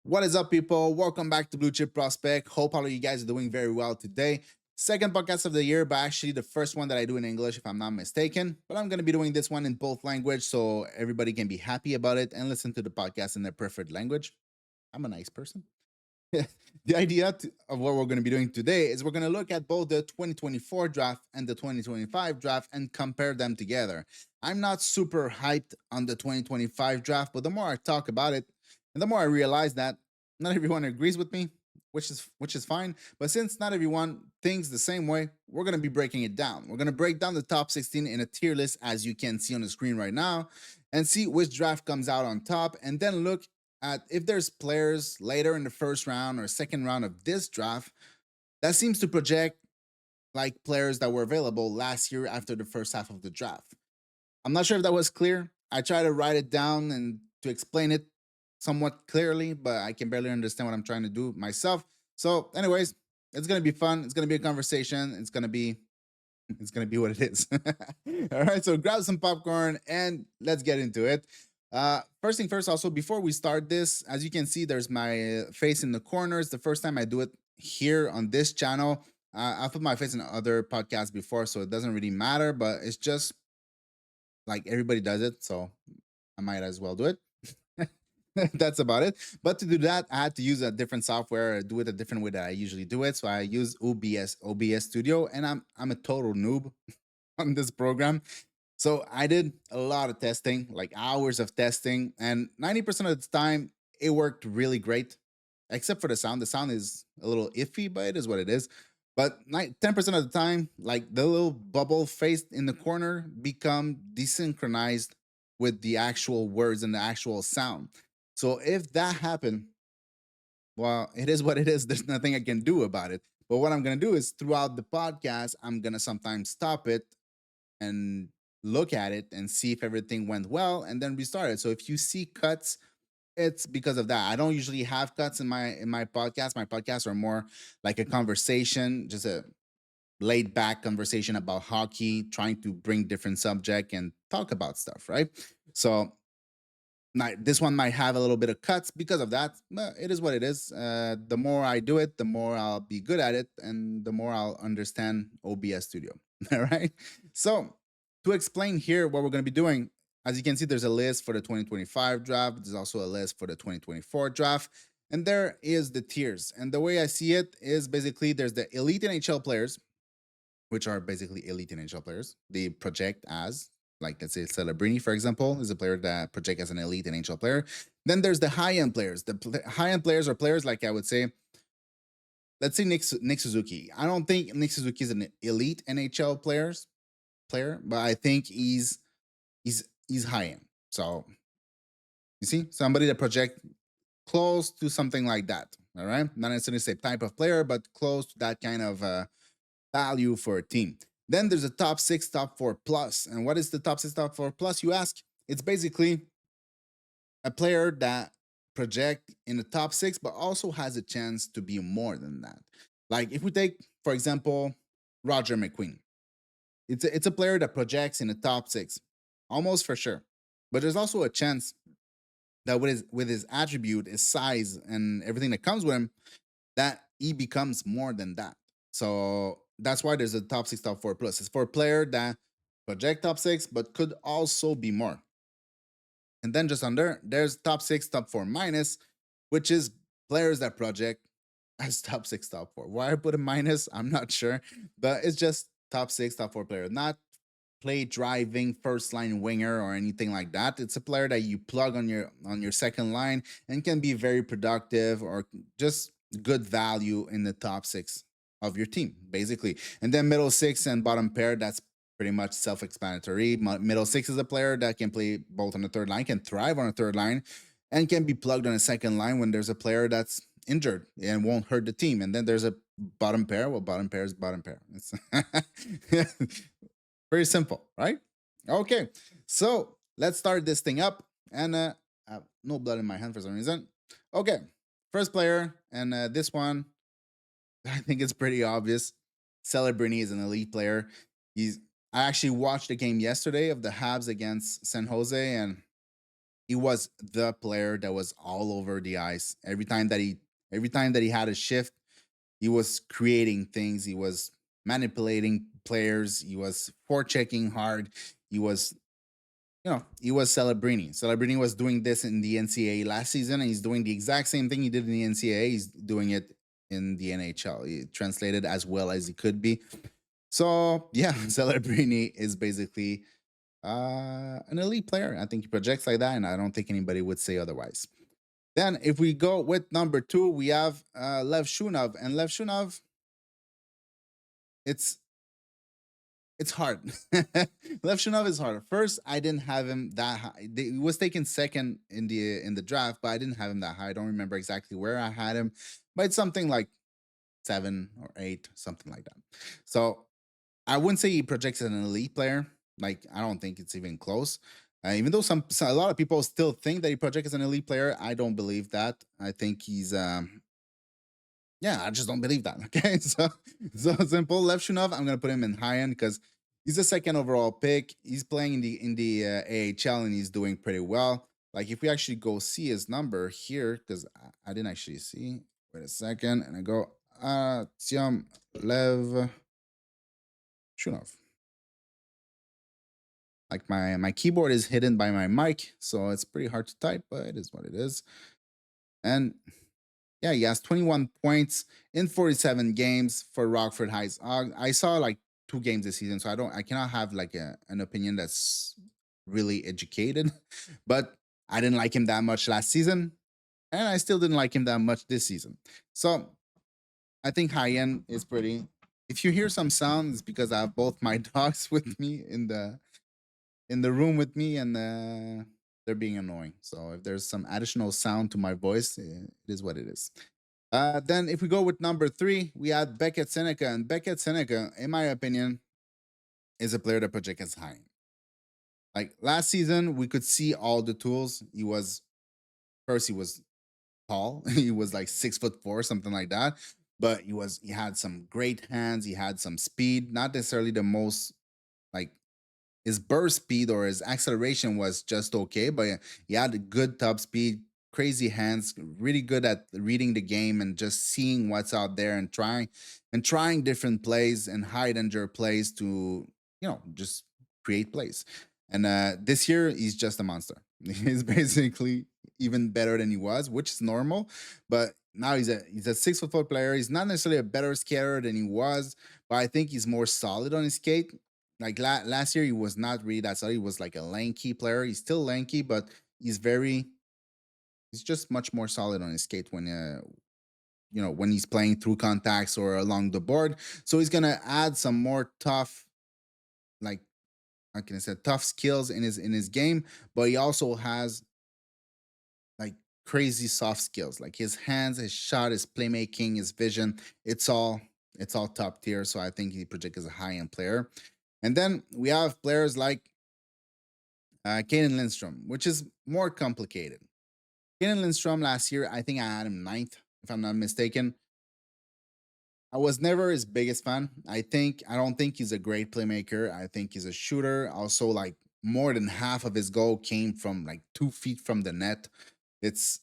What is up, people? Welcome back to Blue Chip Prospect. Hope all of you guys are doing very well today. Second podcast of the year, but actually the first one that I do in English, if I'm not mistaken. But I'm going to be doing this one in both language so everybody can be happy about it and listen to the podcast in their preferred language. I'm a nice person. The idea of what we're going to be doing today is we're going to look at both the 2024 draft and the 2025 draft and compare them together. I'm not super hyped on the 2025 draft, but the more I talk about it, and the more I realize that not everyone agrees with me, which is fine. But since not everyone thinks the same way, we're going to be breaking it down. We're going to break down the top 16 in a tier list, as you can see on the screen right now, and see which draft comes out on top, and then look at if there's players later in the first round or second round of this draft that seems to project like players that were available last year after the first half of the draft. I'm not sure if that was clear. I try to write it down and to explain it somewhat clearly, but I can barely understand what I'm trying to do myself. So, anyways, it's gonna be fun. It's gonna be a conversation. It's gonna be what it is. All right, so grab some popcorn and let's get into it. First thing first, also before we start this, as you can see, there's my face in the corners. The first time I do it here on this channel. I've put my face in other podcasts before, so it doesn't really matter. But it's just like everybody does it, so I might as well do it. That's about it. But to do that, I had to use a different software, do it a different way that I usually do it. So I use OBS Studio, and I'm a total noob on this program. So I did a lot of testing, like hours of testing, and 90% of the time it worked really great, except for the sound. The sound is a little iffy, but it is what it is. But 10% of the time, like the little bubble face in the corner become desynchronized with the actual words and the actual sound. So if that happened, well, it is what it is. There's nothing I can do about it. But what I'm going to do is throughout the podcast, I'm going to sometimes stop it and look at it and see if everything went well and then restart it. So if you see cuts, it's because of that. I don't usually have cuts in my podcast. My podcasts are more like a conversation, just a laid back conversation about hockey, trying to bring different subject and talk about stuff, right? So this one might have a little bit of cuts because of that. But it is what it is. The more I do it, the more I'll be good at it, and the more I'll understand OBS Studio. All right. So to explain here what we're going to be doing, as you can see, there's a list for the 2025 draft. There's also a list for the 2024 draft. And there is the tiers. And the way I see it is basically there's the elite NHL players, which are basically elite NHL players. They project as, like let's say Celebrini, for example, is a player that project as an elite NHL player. Then there's the high end players. The high end players are players like I would say, let's say Nick Suzuki. I don't think Nick Suzuki is an elite NHL player, but I think he's high end. So you see, somebody that project close to something like that. All right, not necessarily say type of player, but close to that kind of value for a team. Then there's a top six, top four plus. And what is the top six, top four plus? You ask. It's basically a player that project in the top six, but also has a chance to be more than that. Like if we take, for example, Roger McQueen, it's a player that projects in the top six, almost for sure. But there's also a chance that with his attribute, his size, and everything that comes with him, that he becomes more than that. So that's why there's a top six, top four plus. It's for a player that project top six, but could also be more. And then just under, there's top six, top four minus, which is players that project as top six, top four. Why I put a minus, I'm not sure, but it's just top six, top four player, not play driving first line winger or anything like that. It's a player that you plug on your second line and can be very productive or just good value in the top six of your team, basically. And then middle six and bottom pair, that's pretty much self-explanatory. Middle six is a player that can play both on the third line, can thrive on a third line, and can be plugged on a second line when there's a player that's injured and won't hurt the team. And then there's a bottom pair. Well, bottom pair is bottom pair. It's very simple, right? Okay, so let's start this thing up. And I have no blood in my hand for some reason. Okay, first player, and this one, I think it's pretty obvious. Celebrini is an elite player. He's. I actually watched the game yesterday of the Habs against San Jose, and he was the player that was all over the ice. Every time that he had a shift, he was creating things. He was manipulating players. He was forechecking hard. He was he was Celebrini. Celebrini was doing this in the NCAA last season, and he's doing the exact same thing he did in the NCAA. He's doing it in the NHL. He translated as well as he could be. So yeah, Celebrini is basically an elite player. I think he projects like that, and I don't think anybody would say otherwise. Then, if we go with number two, we have Lev Shunov, and Lev Shunov, it's it's hard. Lev Shunov is hard. First, I didn't have him that high. He was taken second in the draft, but I didn't have him that high. I don't remember exactly where I had him, but it's something like 7 or 8, something like that. So I wouldn't say he projects as an elite player. Like, I don't think it's even close. Even though a lot of people still think that he projects as an elite player, I don't believe that. I think he's yeah, I just don't believe that. Okay, so simple. Lev Shunov, I'm gonna put him in high end because he's a second overall pick. He's playing in the AHL and he's doing pretty well. Like, if we actually go see his number here, because I didn't actually see. Wait a second, and I go Artyom Lev Shunov. Like, my keyboard is hidden by my mic, so it's pretty hard to type, but it is what it is. And yeah, he has 21 points in 47 games for Rockford Heights. I saw like 2 games this season, so I cannot have like an opinion that's really educated. But I didn't like him that much last season, and I still didn't like him that much this season. So I think high end is pretty. If you hear some sound, it's because I have both my dogs with me in the room with me, and they're being annoying. So if there's some additional sound to my voice, it is what it is. Then if we go with number three, we had Beckett Seneca, and Beckett Seneca, in my opinion, is a player that projects high. Like, last season, we could see all the tools. He was tall. He was like 6'4", something like that. But he had some great hands. He had some speed. Not necessarily the most, like, his burst speed or his acceleration was just okay, but he had a good top speed, crazy hands, really good at reading the game and just seeing what's out there and trying different plays and high danger plays to just create plays. And this year he's just a monster. He's basically even better than he was, which is normal. But now he's a 6'4" player. He's not necessarily a better skater than he was, but I think he's more solid on his skate. Like, last year, he was not really that solid. He was like a lanky player. He's still lanky, but he's just much more solid on his skate when he's playing through contacts or along the board. So he's gonna add some more tough, like, how can I say, tough skills in his game. But he also has like crazy soft skills, like his hands, his shot, his playmaking, his vision. It's all top tier. So I think he projects as a high end player. And then we have players like Caden Lindstrom, which is more complicated. Caden Lindstrom last year, I think I had him ninth, if I'm not mistaken. I was never his biggest fan. I don't think he's a great playmaker. I think he's a shooter. Also, like, more than half of his goal came from like 2 feet from the net. It's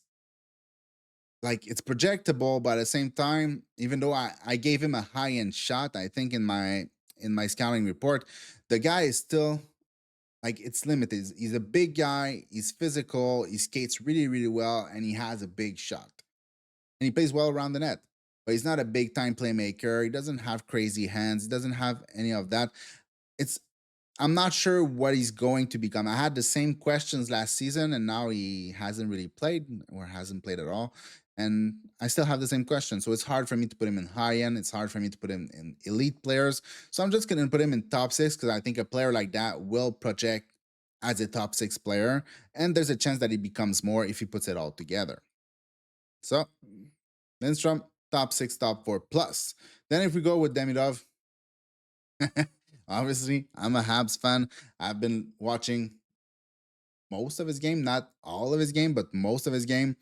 like, it's projectable, but at the same time, even though I gave him a high end shot, I think in my scouting report, the guy is still, like, it's limited. He's a big guy. He's physical. He skates really, really well, and he has a big shot. And he plays well around the net. But he's not a big time playmaker. He doesn't have crazy hands. He doesn't have any of that. It's I'm not sure what he's going to become. I had the same questions last season, and now he hasn't really played or hasn't played at all. And I still have the same question. So it's hard for me to put him in high end. It's hard for me to put him in elite players. So I'm just going to put him in top six because I think a player like that will project as a top six player. And there's a chance that he becomes more if he puts it all together. So Lindstrom, top six, top four plus. Then if we go with Demidov, obviously, I'm a Habs fan. I've been watching most of his game, not all of his game, but most of his game,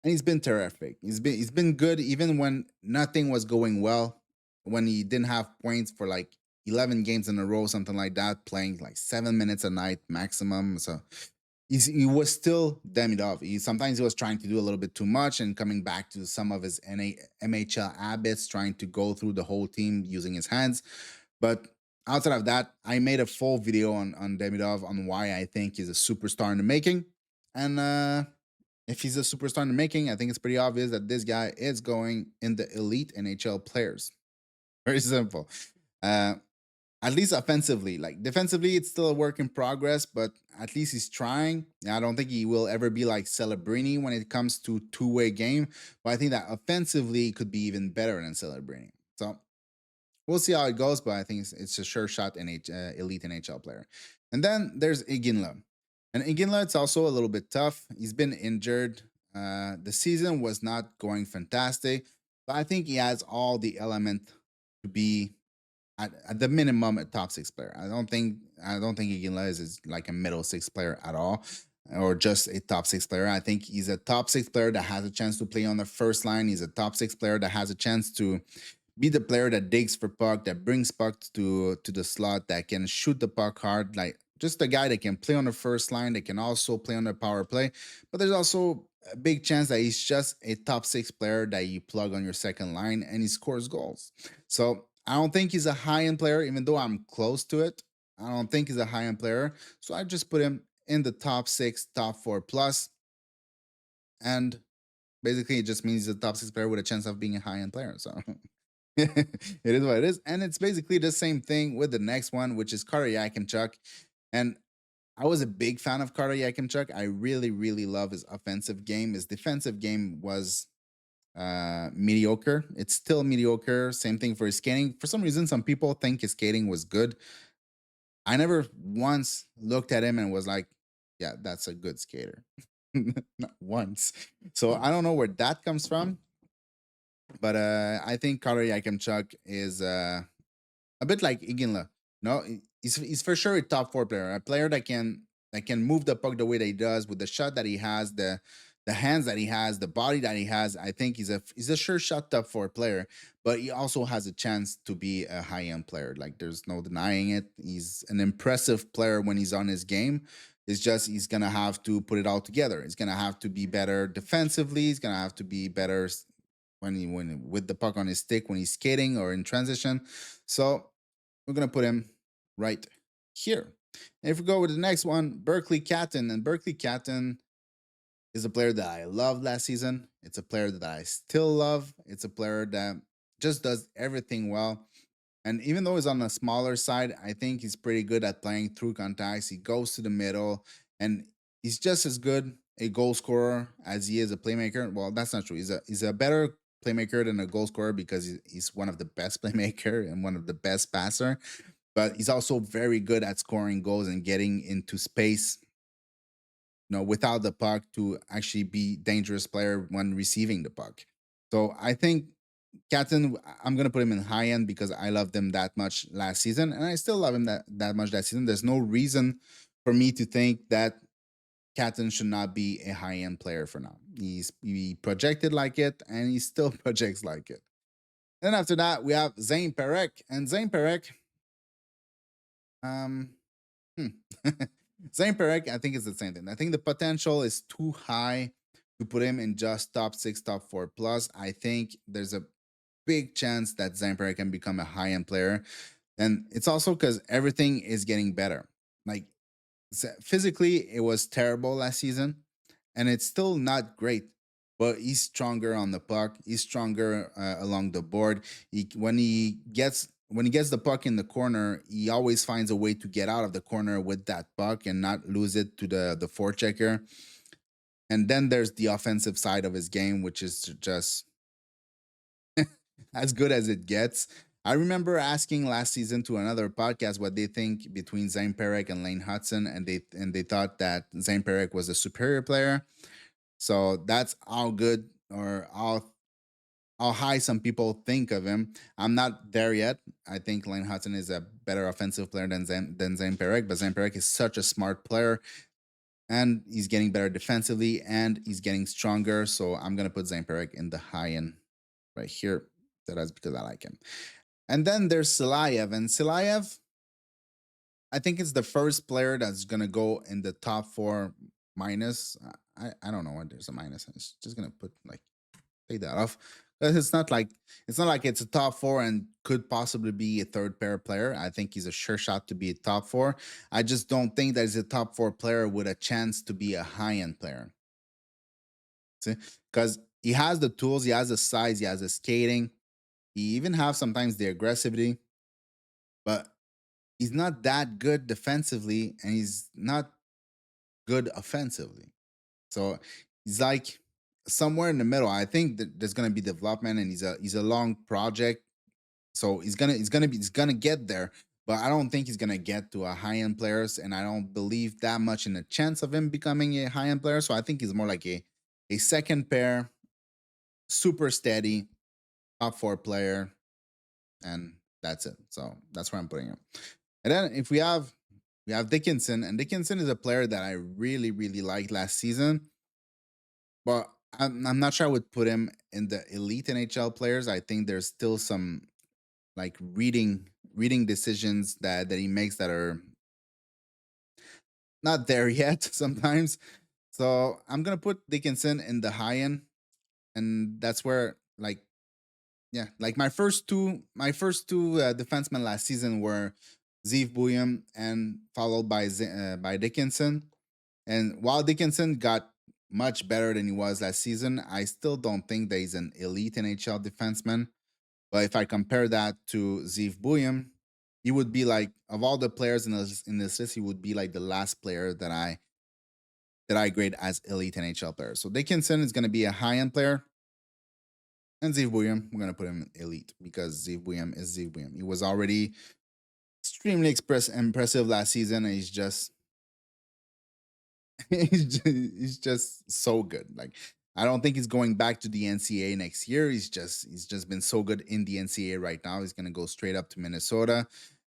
and he's been terrific. He's been good even when nothing was going well. When he didn't have points for like 11 games in a row, something like that, playing like 7 minutes a night maximum. So he was still Demidov. Sometimes he was trying to do a little bit too much and coming back to some of his MHL habits, trying to go through the whole team using his hands. But outside of that, I made a full video on Demidov on why I think he's a superstar in the making. And if he's a superstar in the making, I think it's pretty obvious that this guy is going in the elite NHL players. Very simple. Uh, at least offensively. Like defensively, it's still a work in progress, but at least he's trying. I don't think he will ever be like Celebrini when it comes to two-way game, but I think that offensively he could be even better than Celebrini. So we'll see how it goes, but I think it's a sure shot elite NHL player. And then there's Iginla. And Iginla, it's also a little bit tough. He's been injured. The season was not going fantastic, but I think he has all the element to be at the minimum a top six player. I don't think Iginla is like a middle six player at all, or just a top six player. I think he's a top six player that has a chance to play on the first line. He's a top six player that has a chance to be the player that digs for puck, that brings puck to the slot, that can shoot the puck hard, like just a guy that can play on the first line, that can also play on the power play. But there's also a big chance that he's just a top six player that you plug on your second line and he scores goals. So I don't think he's a high end player, even though I'm close to it. I don't think he's a high end player. So I just put him in the top six, top four plus, and basically it just means he's a top six player with a chance of being a high end player. So it is what it is. And it's basically the same thing with the next one, which is Carter Yakimchuk. And I was a big fan of Carter Yakimchuk. I really, really love his offensive game. His defensive game was mediocre. It's still mediocre. Same thing for his skating. For some reason, some people think his skating was good. I never once looked at him and was like, yeah, that's a good skater. Not once. So I don't know where that comes from. But I think Carter Yakimchuk is a bit like Iginla. No, he's for sure a top four player, a player that can move the puck the way that he does with the shot that he has, the hands that he has, the body that he has. I think he's a sure shot top four player, but he also has a chance to be a high end player. Like there's no denying it. He's an impressive player when he's on his game. It's just he's gonna have to put it all together. He's gonna have to be better defensively. He's gonna have to be better when with the puck on his stick when he's skating or in transition. So we're gonna put him right here. And if we go with the next one, Berkeley Catton, and Berkeley Catton is a player that I loved last season. It's a player that I still love. It's a player that just does everything well. And even though he's on the smaller side, I think he's pretty good at playing through contacts. He goes to the middle, and he's just as good a goal scorer as he is a playmaker. Well, that's not true. He's a better playmaker than a goal scorer because he's one of the best playmaker and one of the best passer. But he's also very good at scoring goals and getting into space, without the puck to actually be dangerous player when receiving the puck. So I think Catton, I'm gonna put him in high end because I loved him that much last season, and I still love him that much that season. There's no reason for me to think that Catton should not be a high end player for now. He projected like it, and he still projects like it. Then after that, we have Zane Perek, and Zane Perek, um, hmm. Zane Perek, I think it's the same thing. I think the potential is too high to put him in just top six, top four plus. I think there's a big chance that Zane Perek can become a high end player. And it's also because everything is getting better. Like physically, it was terrible last season, and it's still not great. But he's stronger on the puck. He's stronger along the board. When he gets the puck in the corner, he always finds a way to get out of the corner with that puck and not lose it to the forechecker. And then there's the offensive side of his game, which is just as good as it gets. I remember asking last season to another podcast what they think between Zane Perek and Lane Hudson, and they thought that Zane Perek was a superior player. So that's how good or how high some people think of him. I'm not there yet. I think Lane Hudson is a better offensive player than Zane Perek, but Zane Perek is such a smart player, and he's getting better defensively, and he's getting stronger. So I'm gonna put Zane Perek in the high end right here. That's because I like him. And then there's Silayev, and Silayev, I think it's the first player that's gonna go in the top four minus. I don't know why there's a minus. It's just gonna put like take that off. But it's not like it's a top four and could possibly be a third pair player. I think he's a sure shot to be a top four. I just don't think that he's a top four player with a chance to be a high end player. See, because he has the tools, he has the size, he has the skating, he even have sometimes the aggressivity, but he's not that good defensively, and he's not good offensively. So he's like somewhere in the middle. I think that there's gonna be development, and he's a long project. So he's gonna get there, but I don't think he's gonna get to a high end players, and I don't believe that much in the chance of him becoming a high end player. So I think he's more like a second pair, super steady, top four player, and that's it. So that's where I'm putting him. And then if we have Dickinson, and Dickinson is a player that I really really liked last season, but I'm not sure I would put him in the elite NHL players. I think there's still some like reading decisions that he makes that are not there yet sometimes. So I'm gonna put Dickinson in the high end, and that's where like yeah, like my first two defensemen last season were Zeev Buyam and followed by Dickinson. And while Dickinson got much better than he was last season, I still don't think that he's an elite NHL defenseman. But if I compare that to Zeev Buyam, he would be like of all the players in this list, he would be like the last player that I grade as elite NHL player. So Dickinson is going to be a high end player, and Zeev Buyam, we're going to put him in elite because Zeev Buyam is Zeev Buyam. He was already extremely impressive last season, and he's just he's just so good. Like I don't think he's going back to the NCAA next year. He's just been so good in the NCAA right now. He's gonna go straight up to Minnesota,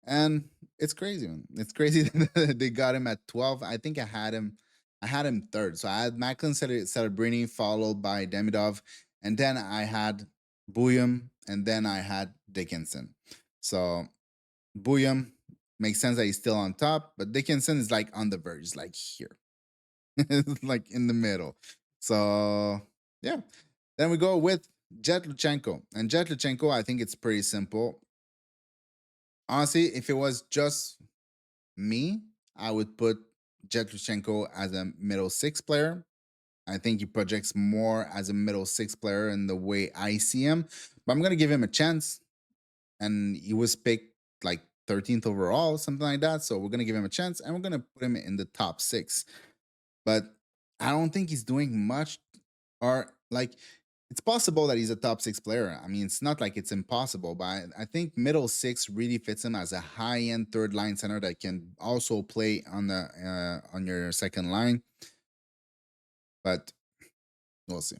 and it's crazy, man. It's crazy that they got him at 12. I think I had him third. So I had Macklin Celebrini followed by Demidov, and then I had Buyam, and then I had Dickinson. So Buyam makes sense that he's still on top, but Dickinson is like on the verge, like here. Like in the middle. So yeah. Then we go with Jet Luchenko. And Jet Luchenko, I think it's pretty simple. Honestly, if it was just me, I would put Jet Luchenko as a middle six player. I think he projects more as a middle six player in the way I see him. But I'm gonna give him a chance. And he was picked like 13th overall, something like that. So we're gonna give him a chance, and we're gonna put him in the top six. But I don't think he's doing much, or like it's possible that he's a top six player. I mean, it's not like it's impossible, but I think middle six really fits him as a high end third line center that can also play on your second line. But we'll see.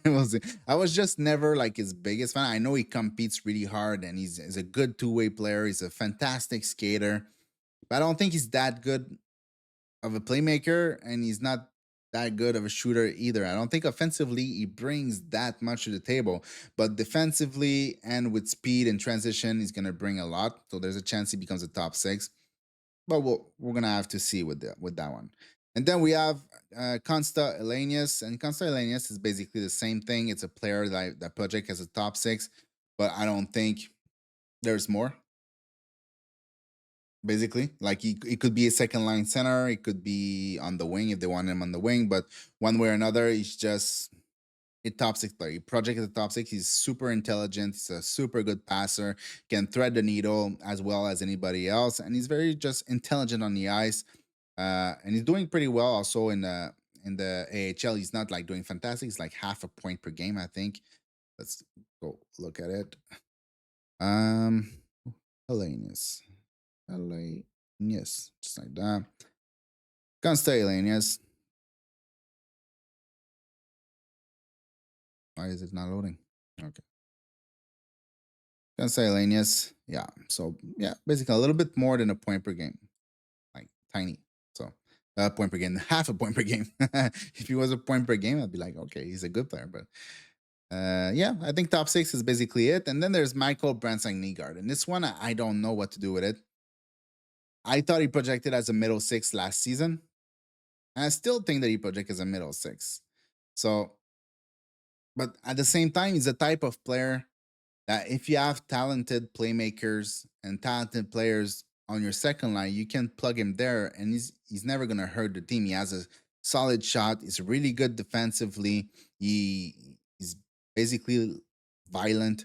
We'll see. I was just never like his biggest fan. I know he competes really hard, and he's a good two-way player. He's a fantastic skater, but I don't think he's that good of a playmaker, and he's not that good of a shooter either. I don't think offensively he brings that much to the table, but defensively and with speed and transition, he's gonna bring a lot. So there's a chance he becomes a top six, but we're gonna have to see with that one. And then we have Consta Elanius, and Consta Elanius is basically the same thing. It's a player that project as a top six, but I don't think there's more basically. Like it could be a second line center, it could be on the wing if they want him on the wing, but one way or another, he's just a top six player. He project at the top six. He's super intelligent. He's a super good passer. Can thread the needle as well as anybody else, and he's very just intelligent on the ice. And he's doing pretty well also in the AHL. He's not like doing fantastic. He's like half a point per game, I think. Let's go look at it. Um, Hellenius. Yes, just like that. Constellanius. Why is it not loading? Okay. Constellanius. Yeah. So yeah, basically a little bit more than a point per game. Like tiny. So a point per game, half a point per game. If he was a point per game, I'd be like, okay, he's a good player. But yeah, I think top six is basically it. And then there's Michael Brandsang Nygaard. And this one, I don't know what to do with it. I thought he projected as a middle six last season. And I still think that he projects as a middle six. So, but at the same time, he's a type of player that if you have talented playmakers and talented players on your second line, you can plug him there, and he's never gonna hurt the team. He has a solid shot. He's really good defensively. He's basically violent.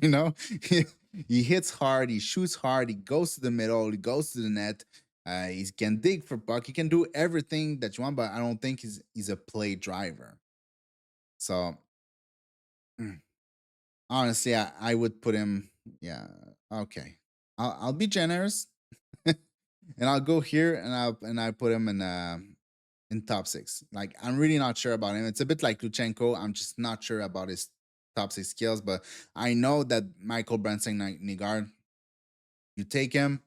you know, he, he hits hard. He shoots hard. He goes to the middle. He goes to the net. He can dig for puck. He can do everything that you want, but I don't think he's a play driver. So honestly, I would put him. Yeah, okay. I'll be generous, and I'll go here and I put him in top six. Like I'm really not sure about him. It's a bit like Luchenko. I'm just not sure about his top six skills, but I know that Michael Branson Nigard. You take him,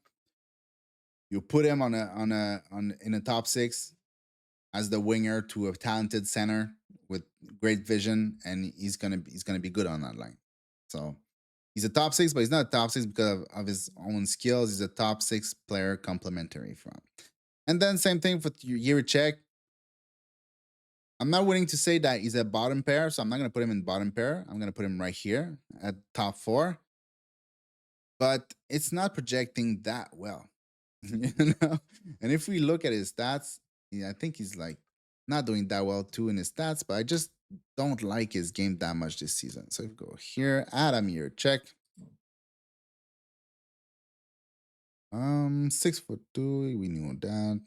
you put him on in a top six as the winger to a talented center with great vision, and he's gonna be good on that line. So he's a top six, but he's not a top six because of his own skills. He's a top six player complementary from. And then same thing for Yerichek. I'm not willing to say that he's a bottom pair, so I'm not gonna put him in bottom pair. I'm gonna put him right here at top four. But it's not projecting that well. you know? And if we look at his stats, yeah, I think he's like not doing that well too in his stats, but I just don't like his game that much this season. So if we go here, Adam here, check. 6'2", we knew that.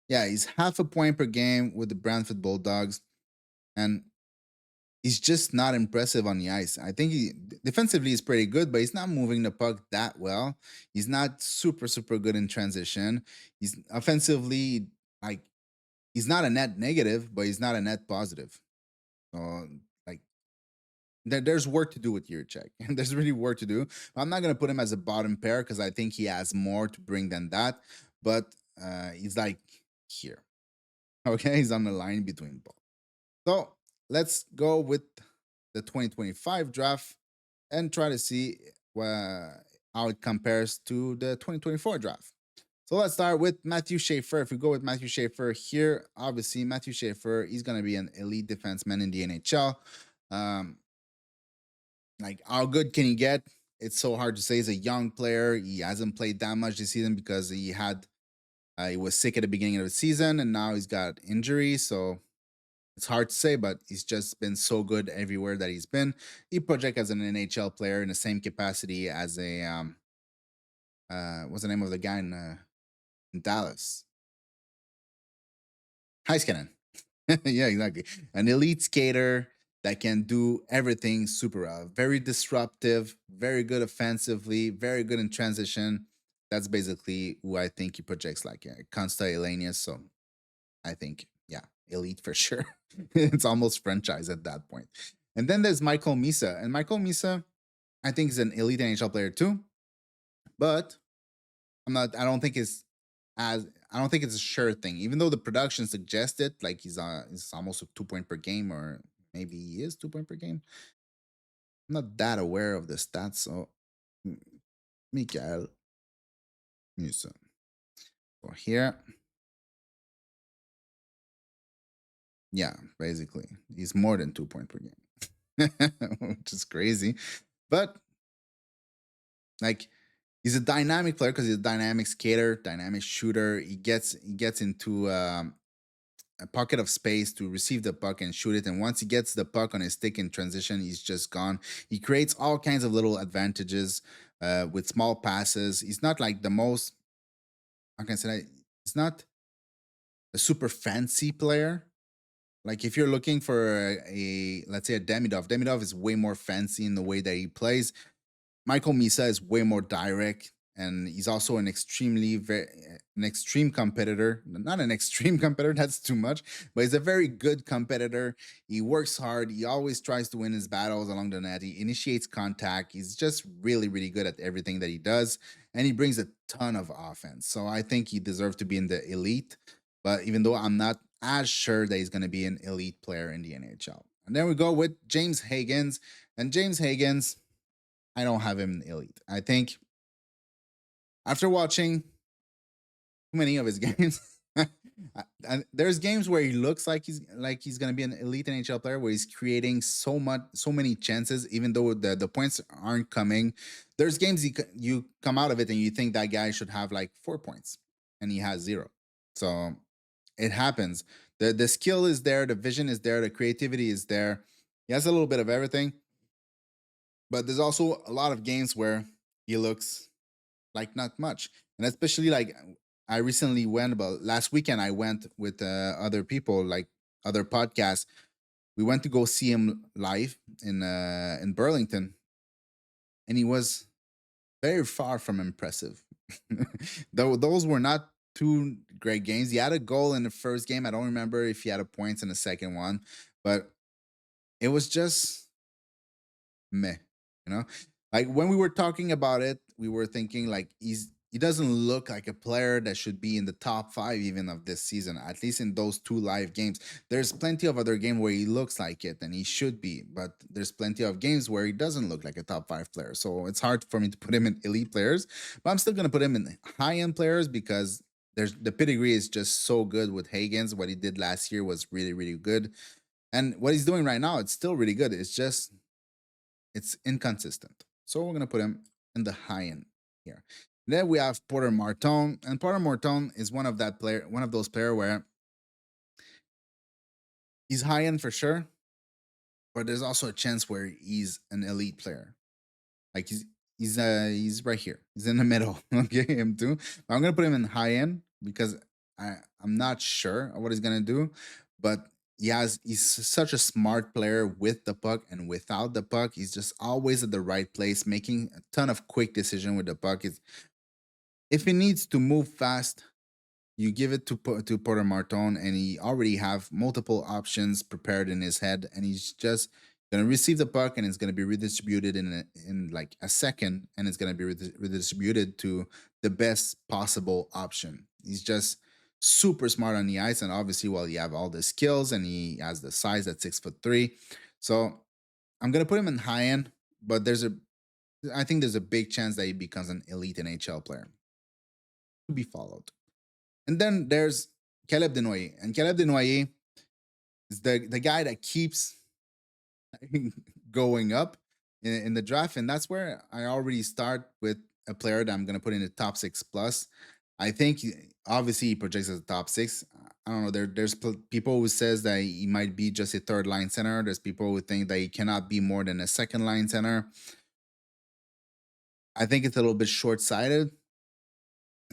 Yeah, he's half a point per game with the Brantford Bulldogs, and he's just not impressive on the ice. I think he defensively is pretty good, but he's not moving the puck that well. He's not super good in transition. He's offensively like he's not a net negative, but he's not a net positive. So like there's work to do with Yurchek. And there's really work to do. I'm not gonna put him as a bottom pair because I think he has more to bring than that. But he's like here. Okay, he's on the line between both. So let's go with the 2025 draft and try to see how it compares to the 2024 draft. So let's start with Matthew Schaefer. If we go with Matthew Schaefer here, obviously Matthew Schaefer, he's going to be an elite defenseman in the NHL. Um, like, how good can he get? It's so hard to say. He's a young player. He hasn't played that much this season because he was sick at the beginning of the season, and now he's got injuries. So it's hard to say, but he's just been so good everywhere that he's been. He projects as an NHL player in the same capacity as a what's the name of the guy in Dallas? Heiskanen. Yeah, exactly. An elite skater that can do everything super well. Very disruptive, very good offensively, very good in transition. That's basically who I think he projects like Consta Elanius. So I think, yeah, elite for sure. It's almost franchise at that point. And then there's Michael Misa. And Michael Misa, I think, is an elite NHL player too. But I don't think it's a sure thing. Even though the production suggests it, like he's almost a 2 point per game, or maybe he is 2 point per game. I'm not that aware of the stats. So Mikael Misa. So here. Yeah, basically. He's more than 2 point per game. Which is crazy. But like he's a dynamic player because he's a dynamic skater, dynamic shooter. He gets into a pocket of space to receive the puck and shoot it. And once he gets the puck on his stick in transition, he's just gone. He creates all kinds of little advantages with small passes. He's not like the most, how can I say that? He's not a super fancy player. Like if you're looking for let's say a Demidov is way more fancy in the way that he plays. Michael Misa is way more direct, and he's also an extreme competitor. Not an extreme competitor, that's too much, but he's a very good competitor. He works hard. He always tries to win his battles along the net. He initiates contact. He's just really good at everything that he does, and he brings a ton of offense. So I think he deserves to be in the elite. But even though I'm not as sure that he's going to be an elite player in the NHL. And then we go with James Hagens. And James Hagens, I don't have him in elite. I think after watching too many of his games, And there's games where he looks like he's gonna be an elite NHL player, where he's creating so many chances, even though the points aren't coming. There's games you come out of it and you think that guy should have like 4 points, and he has zero. So it happens. The skill is there, the vision is there, the creativity is there. He has a little bit of everything, but there's also a lot of games where he looks like not much. And especially like I recently went, about last weekend, I went with other people, like other podcasts. We went to go see him live in Burlington, and he was very far from impressive. Though those were not two great games. He had a goal in the first game. I don't remember if he had a point in the second one, but it was just meh. You know, like when we were talking about it, we were thinking like he doesn't look like a player that should be in the top five even of this season. At least in those two live games, there's plenty of other games where he looks like it and he should be, but there's plenty of games where he doesn't look like a top five player. So it's hard for me to put him in elite players, but I'm still gonna put him in high end players because there's the pedigree is just so good with Hagens. What he did last year was really good, and what he's doing right now, it's still really good. It's just it's inconsistent. So we're gonna put him in the high end here. Then we have Porter Martin, and Porter Martin is one of those player where he's high end for sure, but there's also a chance where he's an elite player. Like he's right here. He's in the middle. Okay, him too. But I'm gonna put him in high end because I'm not sure of what he's gonna do, but he's such a smart player with the puck and without the puck. He's just always at the right place, making a ton of quick decision with the puck. If he needs to move fast, you give it to Porter Martin, and he already have multiple options prepared in his head, and he's just gonna receive the puck, and it's gonna be redistributed in like a second, and it's gonna be redistributed to the best possible option. He's just super smart on the ice, and obviously, while he have all the skills and he has the size at 6'3", so I'm gonna put him in high end, but I think there's a big chance that he becomes an elite NHL player to be followed. And then there's Caleb Denoyer. And Caleb Denoyer is the guy that keeps going up in the draft. And that's where I already start with a player that I'm going to put in the top 6 plus. I think obviously he projects as a top 6. I don't know. There's people who says that he might be just a third line center. There's people who think that he cannot be more than a second line center. I think it's a little bit short sighted.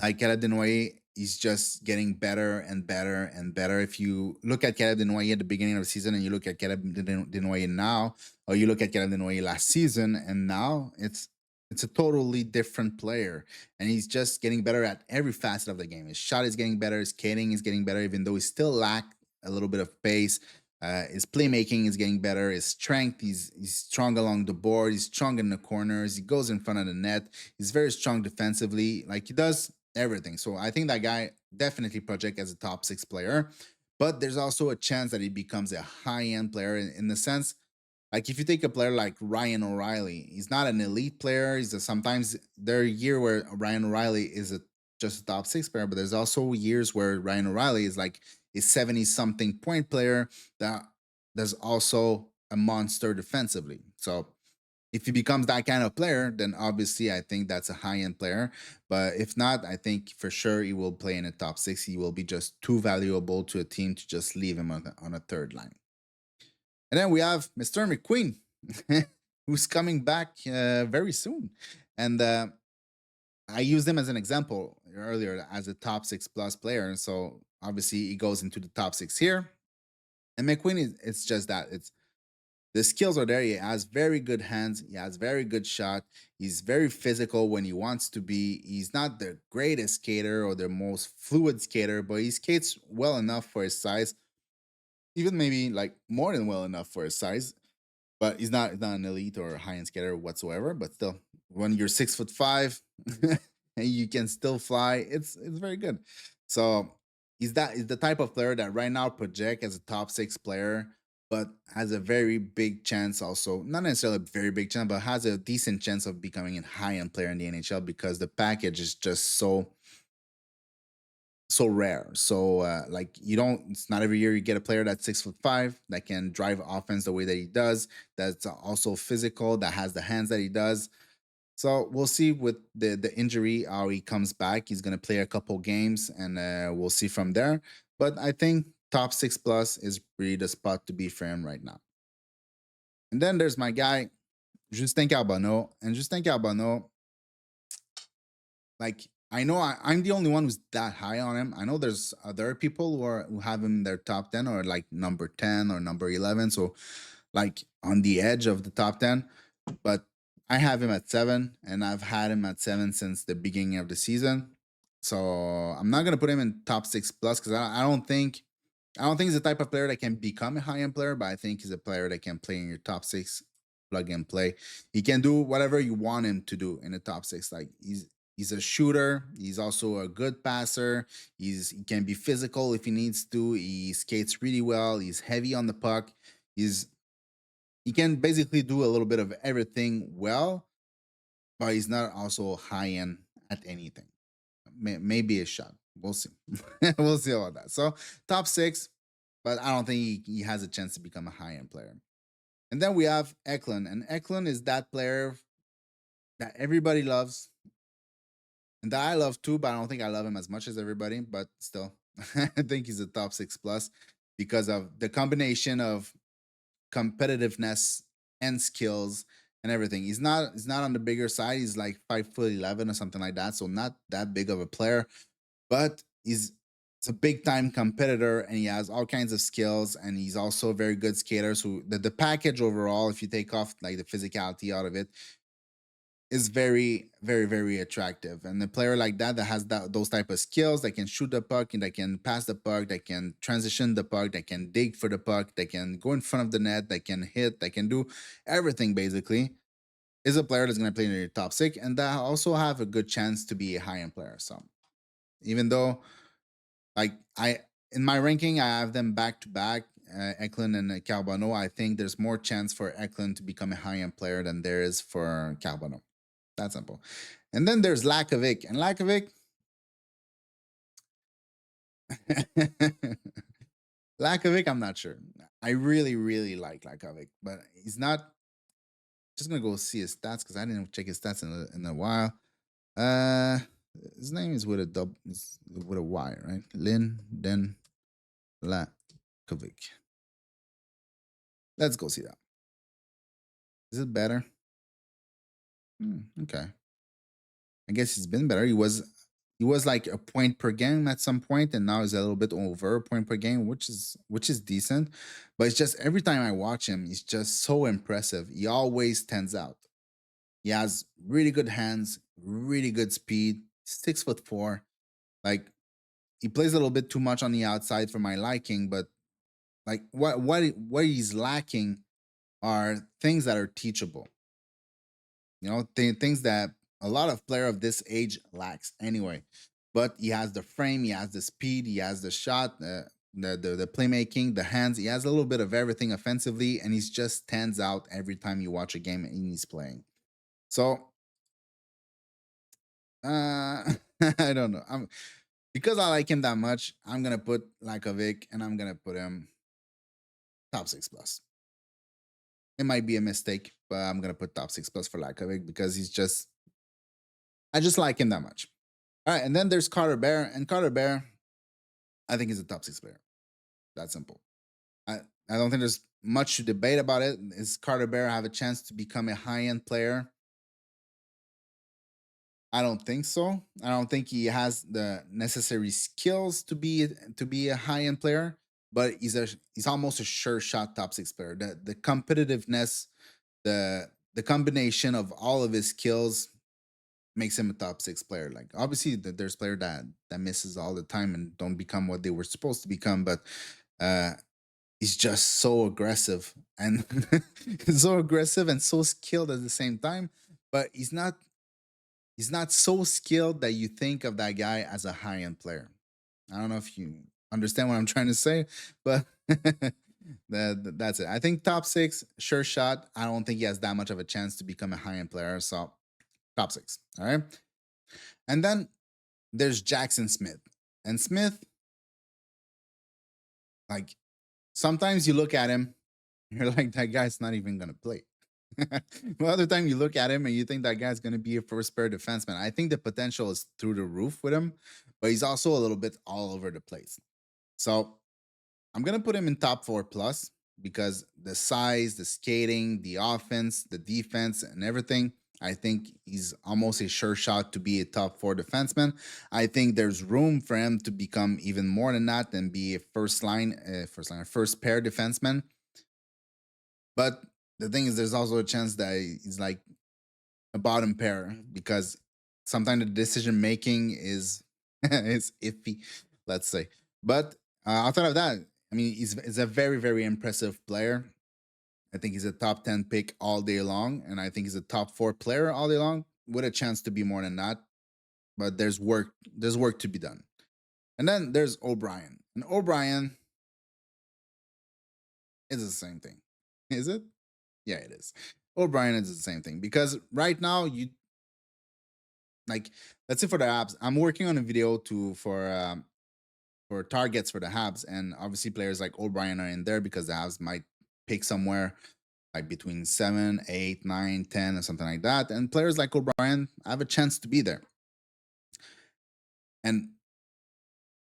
Like Caleb Denoyer, he's just getting better and better and better. If you look at Caleb Denoyer at the beginning of the season and you look at Caleb Denoyer now, or you look at Caleb Denoyer last season and now, it's a totally different player. And he's just getting better at every facet of the game. His shot is getting better, his skating is getting better, even though he still lack a little bit of pace. His playmaking is getting better. His strength, he's strong along the board. He's strong in the corners. He goes in front of the net. He's very strong defensively. Like he does everything. So I think that guy definitely project as a top 6 player. But there's also a chance that he becomes a high end player in the sense, like if you take a player like Ryan O'Reilly, he's not an elite player. Sometimes there are years where Ryan O'Reilly is just a top 6 player, but there's also years where Ryan O'Reilly is like a 70 something point player that there's also a monster defensively. So if he becomes that kind of player, then obviously I think that's a high end player. But if not, I think for sure he will play in the top 6. He will be just too valuable to a team to just leave him on a third line. And then we have Mr. McQueen, who's coming back very soon. And I used him as an example earlier as a top 6 plus player. And so obviously he goes into the top 6 here. And McQueen it's just that. It's the skills are there. He has very good hands. He has very good shot. He's very physical when he wants to be. He's not the greatest skater or the most fluid skater, but he skates well enough for his size. Even maybe like more than well enough for his size. But he's not an elite or high end skater whatsoever. But still, when you're 6'5" and you can still fly, it's very good. So he's the type of player that right now project as a top 6 player, but has a very big chance also, not necessarily a very big chance, but has a decent chance of becoming a high end player in the NHL because the package is just so so rare. So like you don't. It's not every year you get a player that's 6'5" that can drive offense the way that he does. That's also physical. That has the hands that he does. So we'll see with the injury how he comes back. He's gonna play a couple games, and we'll see from there. But I think top 6 plus is really the spot to be for him right now. And then there's my guy Justin Carbonneau, and Justin Carbonneau, like I know I'm the only one who's that high on him. I know there's other people who have him in their top 10 or like number 10 or number 11, so like on the edge of the top 10. But I have him at 7, and I've had him at 7 since the beginning of the season. So I'm not gonna put him in top 6 plus because I don't think he's the type of player that can become a high end player, but I think he's a player that can play in your top 6, plug and play. He can do whatever you want him to do in the top 6. Like he's a shooter. He's also a good passer. He can be physical if he needs to. He skates really well. He's heavy on the puck. He can basically do a little bit of everything well, but he's not also high end at anything. Maybe a shot. We'll see. We'll see about that. So top 6, but I don't think he has a chance to become a high end player. And then we have Eklund, and Eklund is that player that everybody loves, and that I love too, but I don't think I love him as much as everybody. But still, I think he's a top 6 plus because of the combination of competitiveness and skills and everything. He's not on the bigger side. He's like 5'11" or something like that, so not that big of a player, but he's a big time competitor and he has all kinds of skills and he's also a very good skater. So the package overall, if you take off like the physicality out of it, is very, very, very attractive. And a player like that has those type of skills, that can shoot the puck and that can pass the puck, that can transition the puck, that can dig for the puck, that can go in front of the net, that can hit, that can do everything basically, is a player that's going to play in your top 6 and that also have a good chance to be a high end player. So even though like I in my ranking, I have them back to back, Eklund and Carbonneau. I think there's more chance for Eklund to become a high end player than there is for Carbonneau. That simple. And then there's Lakovic. And Lakovic, Lakovic, I'm not sure. I really, really like Lakovic, but he's not. Just gonna go see his stats because I didn't check his stats in a while. Uh, his name is with a with a Y, right? Lin Den Lakovic. Let's go see that. Is it better? Okay. I guess he's been better. He was like a point per game at some point, and now he's a little bit over a point per game, which is decent. But it's just every time I watch him, he's just so impressive. He always stands out. He has really good hands, really good speed. 6'4". Like he plays a little bit too much on the outside for my liking, but like what he's lacking are things that are teachable. Things that a lot of player of this age lacks anyway. But he has the frame, he has the speed, he has the shot, the playmaking, the hands. He has a little bit of everything offensively, and he just stands out every time you watch a game and he's playing. So I don't know. Because I like him that much, I'm gonna put Lakovic and I'm gonna put him top 6 plus. It might be a mistake, but I'm gonna put top 6 plus for Lakovic because I just like him that much. All right, and then there's Carter Bear, and Carter Bear, I think he's a top 6 player. That simple. I I don't think there's much to debate about it. Is Carter Bear have a chance to become a high end player? I don't think so. I don't think he has the necessary skills to be a high end player, but he's almost a sure shot top 6 player. The competitiveness, the combination of all of his skills makes him a top 6 player. Like obviously there's player that misses all the time and don't become what they were supposed to become, but uh he's just so aggressive and so aggressive and so skilled at the same time. But he's not so skilled that you think of that guy as a high end player. I don't know if you understand what I'm trying to say, but that's it. I think top 6, sure shot. I don't think he has that much of a chance to become a high end player. So top 6. All right. And then there's Jackson Smith. And Smith, like sometimes you look at him, you're like, that guy's not even gonna play. The other time you look at him and you think that guy's gonna be a first pair defenseman. I think the potential is through the roof with him, but he's also a little bit all over the place. So I'm gonna put him in top 4 plus because the size, the skating, the offense, the defense, and everything. I think he's almost a sure shot to be a top 4 defenseman. I think there's room for him to become even more than that and be a first pair defenseman. But the thing is, there's also a chance that he's like a bottom pair because sometimes the decision making is is iffy, let's say. But outside of that, I mean, he's a very impressive player. I think he's a top 10 pick all day long, and I think he's a top 4 player all day long with a chance to be more than that. But there's work to be done. And then there's O'Brien, and O'Brien is the same thing. Is it? Yeah, it is. O'Brien is the same thing because right now you like, let's say for the apps, I'm working on a video for targets for the Habs, and obviously players like O'Brien are in there because the Habs might pick somewhere like between 7, 8, 9, 10, or something like that. And players like O'Brien have a chance to be there. And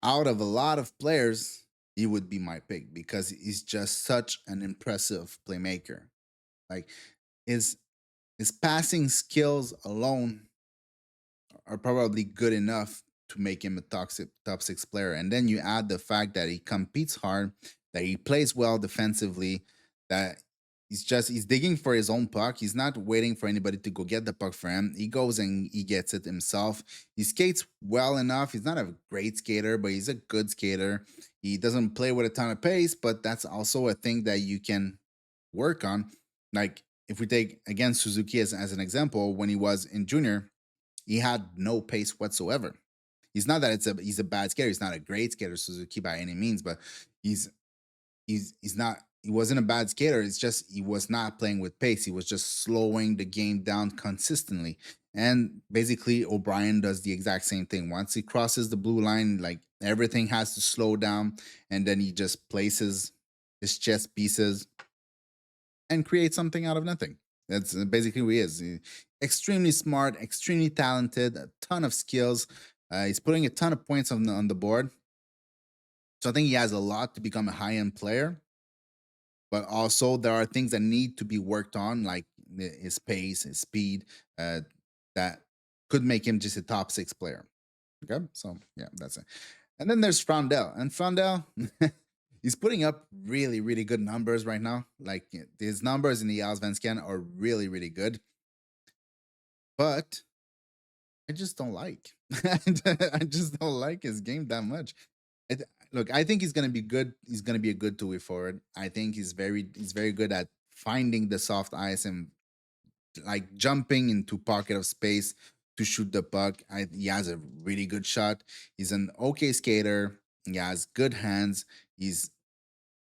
out of a lot of players, he would be my pick because he's just such an impressive playmaker. Like his his passing skills alone are probably good enough to make him a toxic top 6 player. And then you add the fact that he competes hard, that he plays well defensively, that he's digging for his own puck. He's not waiting for anybody to go get the puck for him. He goes and he gets it himself. He skates well enough. He's not a great skater, but he's a good skater. He doesn't play with a ton of pace, but that's also a thing that you can work on. Like if we take again Suzuki as an example, when he was in junior, he had no pace whatsoever. He's not that he's a bad skater. He's not a great skater, Suzuki, by any means, but he's he's not he wasn't a bad skater. It's just he was not playing with pace. He was just slowing the game down consistently. And basically O'Brien does the exact same thing. Once he crosses the blue line, like everything has to slow down, and then he just places his chess pieces and create something out of nothing. That's basically who he is. Extremely smart, extremely talented, a ton of skills. He's putting a ton of points on the board. So I think he has a lot to become a high end player. But also, there are things that need to be worked on, like his pace, his speed, that could make him just a top 6 player. Okay, so yeah, that's it. And then there's Frondel, and Frondel, he's putting up really good numbers right now. Like his numbers in the Allsvenskan are really good, but I just don't like. I just don't like his game that much. Look, I think he's gonna be good. He's gonna be a good two-way forward. I think he's very good at finding the soft ice and like jumping into pocket of space to shoot the puck. He has a really good shot. He's an okay skater. He has good hands. He's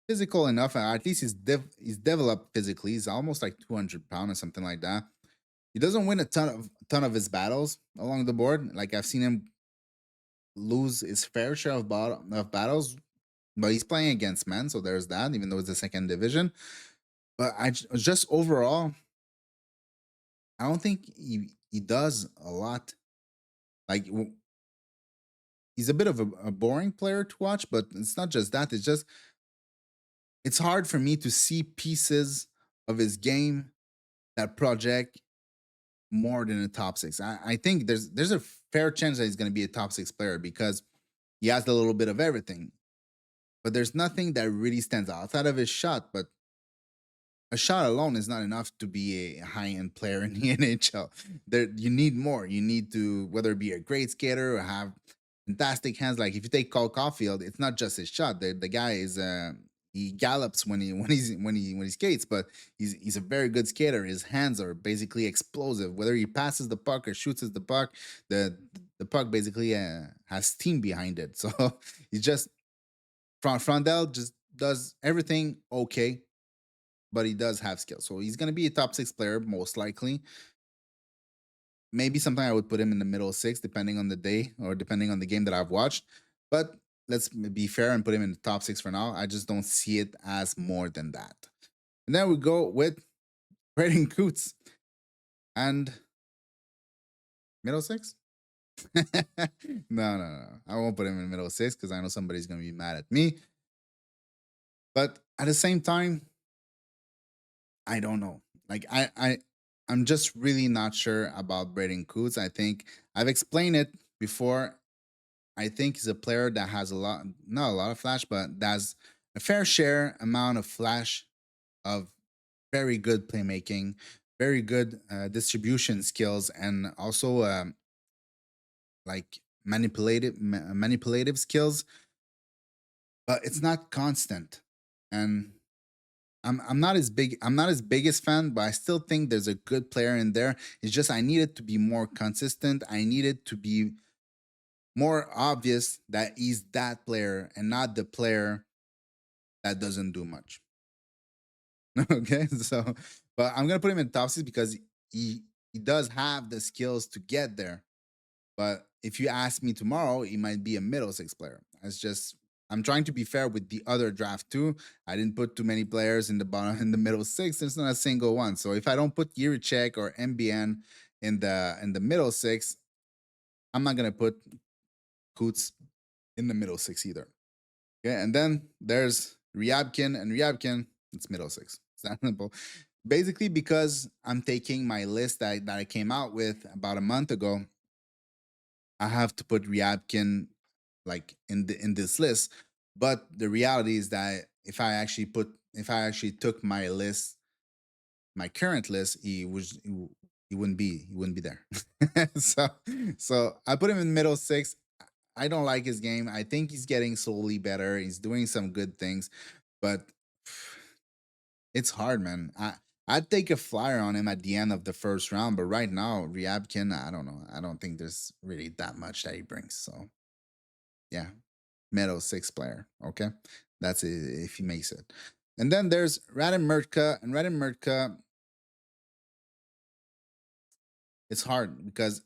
physical enough. At least he's developed physically. He's almost like 200 pounds or something like that. He doesn't win a ton of his battles along the board. Like I've seen him lose his fair share of battles, but he's playing against men, so there's that. Even though it's the second division, but just overall, I don't think he does a lot. Like he's a bit of a boring player to watch, but it's not just that. It's hard for me to see pieces of his game that project more than a top 6. I think there's a fair chance that he's going to be a top 6 player because he has a little bit of everything. But there's nothing that really stands outside of his shot. But a shot alone is not enough to be a high end player in the NHL. You need more. You need to, whether it be a great skater or have fantastic hands. Like if you take Cole Caulfield, it's not just his shot. The guy is he gallops when he skates, but he's a very good skater. His hands are basically explosive. Whether he passes the puck or shoots the puck, the puck basically has steam behind it. So he's just Frondel just does everything okay, but he does have skill. So he's going to be a top 6 player, most likely. Maybe something I would put him in the middle 6, depending on the day or depending on the game that I've watched. But let's be fair and put him in the top 6 for now. I just don't see it as more than that. And then we go with Braden Coots and middle 6. No. I won't put him in middle 6 because I know somebody's going to be mad at me. But at the same time, I don't know. Like I'm just really not sure about Braden Coots. I think I've explained it before. I think he's a player that has not a lot of flash, but has a fair share amount of flash of very good playmaking, very good distribution skills, and also like manipulative skills. But it's not constant, and I'm not as big. I'm not his biggest fan, but I still think there's a good player in there. It's just I needed to be more consistent. I needed to be more obvious that he's that player and not the player that doesn't do much. Okay, so but I'm gonna put him in top 6 because he does have the skills to get there. But if you ask me tomorrow, he might be a middle 6 player. It's just I'm trying to be fair with the other draft too. I didn't put too many players in the bottom in the middle 6. There's not a single one. So if I don't put Yurichek or MBN in the middle 6, I'm not gonna put Kutz in the middle 6 either. Okay, and then there's Ryabkin, and Ryabkin, it's middle 6. It's that simple. Basically, because I'm taking my list that I came out with about a month ago, I have to put Ryabkin like in this list. But the reality is that if I actually took my list, my current list, he wouldn't be there. so so I put him in middle 6. I don't like his game. I think he's getting slowly better. He's doing some good things, but it's hard, man. I'd take a flyer on him at the end of the first round, but right now, Ryabkin, I don't know. I don't think there's really that much that he brings. So yeah, middle 6 player. Okay, that's it if he makes it. And then there's Radim Murtka, and Radim Murtka, it's hard because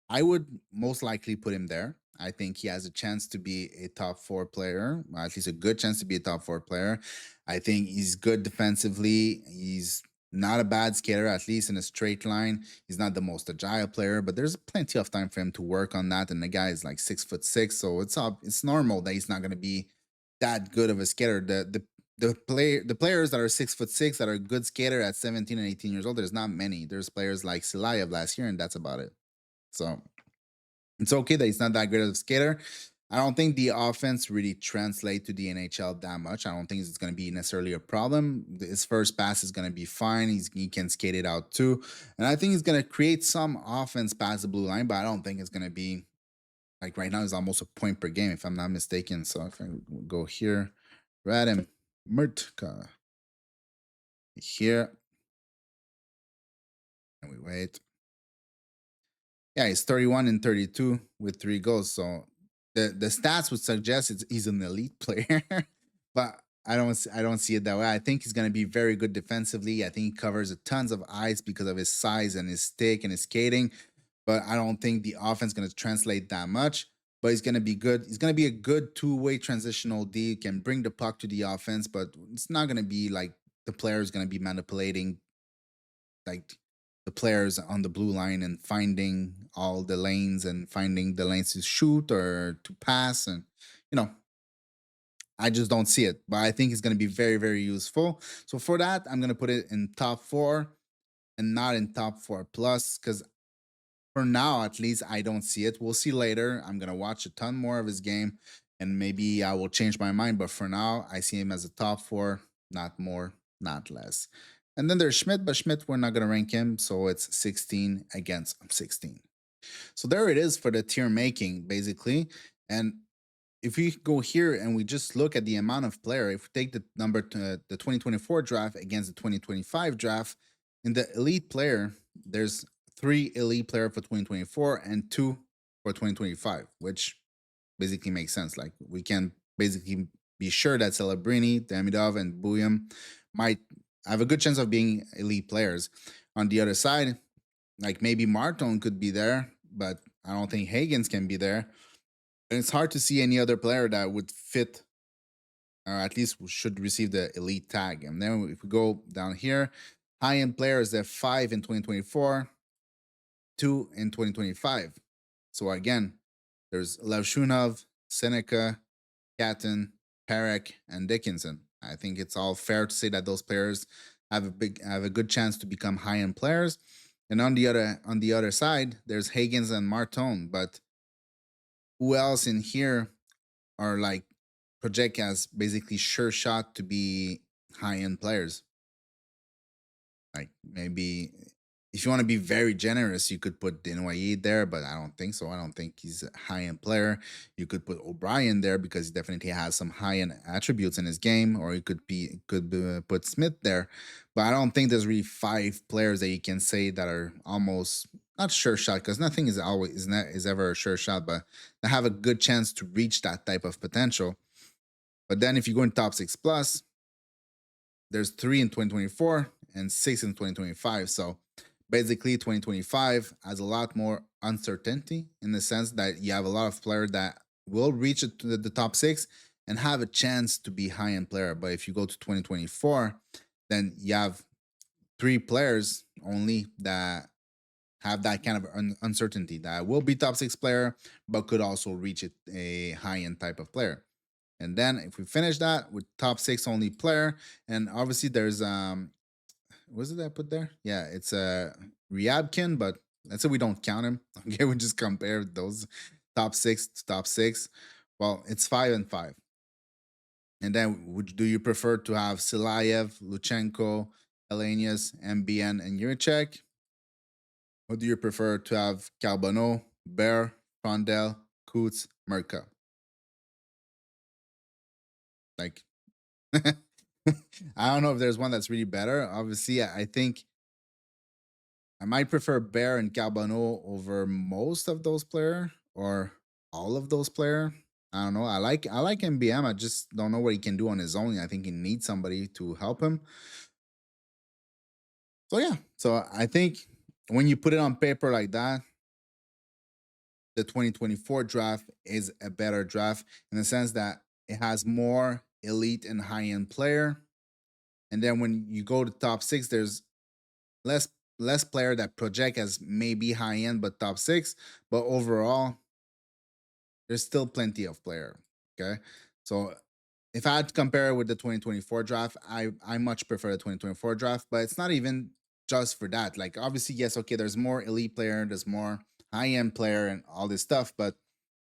I would most likely put him there. I think he has a chance to be a top 4 player, or at least a good chance to be a top 4 player. I think he's good defensively. He's not a bad skater, at least in a straight line. He's not the most agile player, but there's plenty of time for him to work on that. And the guy is like 6'6", so it's normal that he's not going to be that good of a skater. The players that are 6'6" that are good skater at 17 and 18 years old, there's not many. There's players like Silayev last year, and that's about it. So it's okay that he's not that great of a skater. I don't think the offense really translate to the NHL that much. I don't think it's going to be necessarily a problem. His first pass is going to be fine. He can skate it out too, and I think he's going to create some offense past the blue line. But I don't think it's going to be like right now. It's almost a point per game if I'm not mistaken. So if I go here, Radim Murtka here, and we wait. Yeah, he's 31 and 32 with 3 goals. So the stats would suggest he's an elite player, but I don't see it that way. I think he's going to be very good defensively. I think he covers a tons of ice because of his size and his stick and his skating. But I don't think the offense is going to translate that much. But he's going to be good. He's going to be a good two-way transitional D. Can bring the puck to the offense, but it's not going to be like the player is going to be manipulating like the players on the blue line and finding all the lanes and finding the lanes to shoot or to pass. And you know, I just don't see it, but I think it's going to be very, very useful. So for that, I'm going to put it in top 4 and not in top 4 plus because for now, at least, I don't see it. We'll see later. I'm going to watch a ton more of his game and maybe I will change my mind. But for now, I see him as a top 4, not more, not less. And then there's Schmidt, but Schmidt, we're not going to rank him. So it's 16 against 16. So there it is for the tier making, basically. And if we go here and we just look at the amount of player, if we take the number to the 2024 draft against the 2025 draft, in the elite player, there's 3 elite player for 2024 and 2 for 2025, which basically makes sense. Like we can basically be sure that Celebrini, Demidov, and Buyam might have a good chance of being elite players. On the other side, like maybe Martin could be there, but I don't think Hagens can be there. And it's hard to see any other player that would fit, or at least should receive the elite tag. And then if we go down here, high end players, they're 5 in 2024, 2 in 2025. So again, there's Levshunov, Seneca, Catton, Perek, and Dickinson. I think it's all fair to say that those players have a good chance to become high end players. And on the other side, there's Hagens and Martone. But who else in here are like project as basically sure shot to be high end players? Like maybe if you want to be very generous, you could put Denoyer there, but I don't think so. I don't think he's a high end player. You could put O'Brien there because he definitely has some high end attributes in his game, or you could put Smith there. But I don't think there's really 5 players that you can say that are almost not sure shot, because nothing is always is ever a sure shot, but they have a good chance to reach that type of potential. But then if you go in top 6 plus, there's 3 in 2024 and 6 in 2025. So basically, 2025 has a lot more uncertainty in the sense that you have a lot of players that will reach the top 6 and have a chance to be high end player. But if you go to 2024, then you have 3 players only that have that kind of uncertainty that will be top 6 player, but could also reach a high end type of player. And then if we finish that with top 6 only player, and obviously there's what is it that I put there? Yeah, it's a Ryabkin, but let's say we don't count him. Okay, we just compare those top 6 to top 6. Well, it's 5 and 5. And then do you prefer to have Silayev, Luchenko, Elenius, MBN, and Yurchek? Or do you prefer to have Carbonneau, Bear, Frondel, Kutz, Merka? Like, I don't know if there's one that's really better. Obviously, I think I might prefer Bear and Carbonneau over most of those player or all of those player. I don't know. I like MBM. I just don't know what he can do on his own. I think he needs somebody to help him. So yeah. So I think when you put it on paper like that, the 2024 draft is a better draft in the sense that it has more elite and high end player. And then when you go to top 6, there's less less player that project as maybe high end but top 6, but overall there's still plenty of player. Okay, so if I had to compare it with the 2024 draft, I much prefer the 2024 draft, but it's not even just for that. Like obviously, yes, okay, there's more elite player, there's more high end player, and all this stuff, but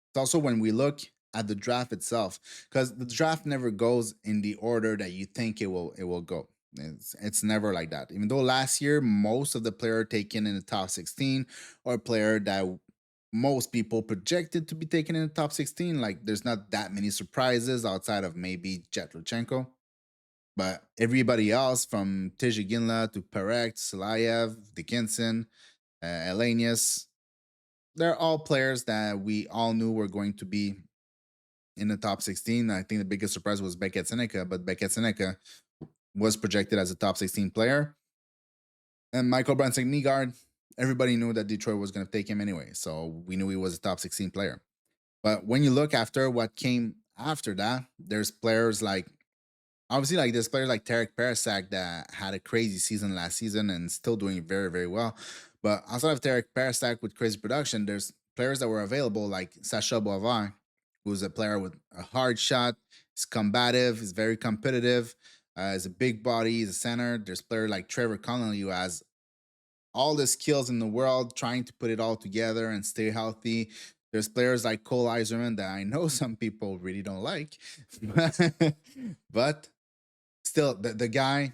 it's also when we look at the draft itself, because the draft never goes in the order that you think it will go. It's never like that. Even though last year most of the player taken in the top 16 or player that most people projected to be taken in the top 16, like there's not that many surprises outside of maybe Jetlochenko. But everybody else from Tizhiginla to Perek, Silayev, Dickinson, Elenius, they're all players that we all knew were going to be in the top 16. I think the biggest surprise was Beckett Seneca, but Beckett Seneca was projected as a top 16 player. And Michael Brunson Nygaard, everybody knew that Detroit was going to take him anyway. So we knew he was a top 16 player. But when you look after what came after that, there's players like, obviously, like there's players like Tarek Parasak that had a crazy season last season and still doing very, very well. But outside of Tarek Parasak with crazy production, there's players that were available like Sacha Boivin, who's a player with a hard shot, he's combative, he's very competitive, he's a big body, he's a center. There's player like Trevor Connolly who has all the skills in the world, trying to put it all together and stay healthy. There's players like Cole Iserman that I know some people really don't like, but still, the guy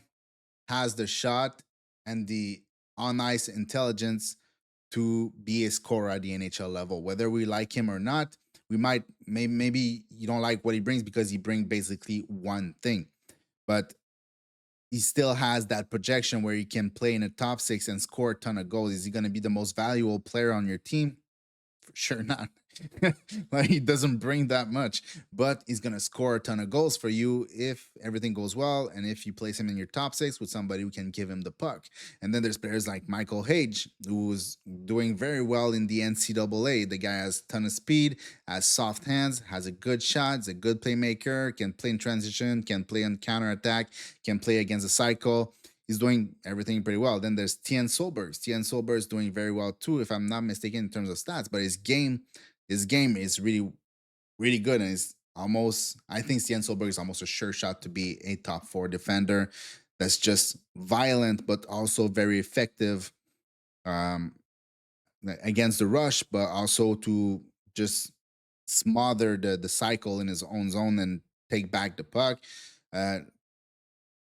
has the shot and the on ice intelligence to be a scorer at the NHL level. Whether we like him or not, we might maybe you don't like what he brings because he brings basically one thing, but he still has that projection where he can play in a top 6 and score a ton of goals. Is he going to be the most valuable player on your team? For sure not. Like he doesn't bring that much, but he's gonna score a ton of goals for you if everything goes well, and if you place him in your top six with somebody who can give him the puck. And then there's players like Michael Hage, who's doing very well in the NCAA. The guy has a ton of speed, has soft hands, has a good shot, is a good playmaker, can play in transition, can play on counter attack, can play against a cycle. He's doing everything pretty well. Then there's Tien Solberg. Tien Solberg is doing very well too, if I'm not mistaken, in terms of stats. But his game is really, really good, and it's almost. I think Tien Solberg is almost a sure shot to be a top four defender. That's just violent, but also very effective um, against the rush, but also to just smother the cycle in his own zone and take back the puck. Uh,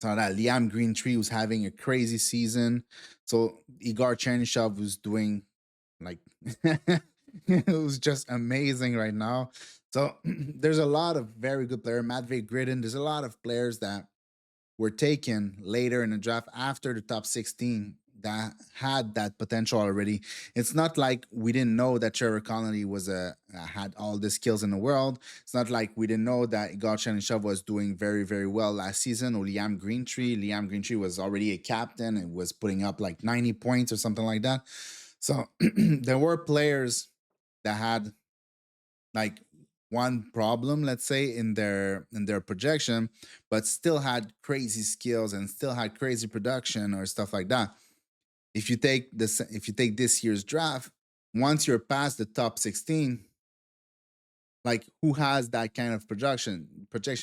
Saw that Liam Greentree was having a crazy season. So Igor Chernyshov was doing like it was just amazing right now. So there's a lot of very good players. Matvey Gridin. There's a lot of players that were taken later in the draft after the top 16 that had that potential already. It's not like we didn't know that Trevor Connolly was a had all the skills in the world. It's not like we didn't know that Igor Chernyshov was doing very, very well last season, or Liam Greentree. Liam Greentree was already a captain and was putting up like 90 points or something like that. So there were players that had like one problem, let's say, in their projection, but still had crazy skills and still had crazy production or stuff like that. If you take this year's draft, once you're past the top 16, like who has that kind of projection?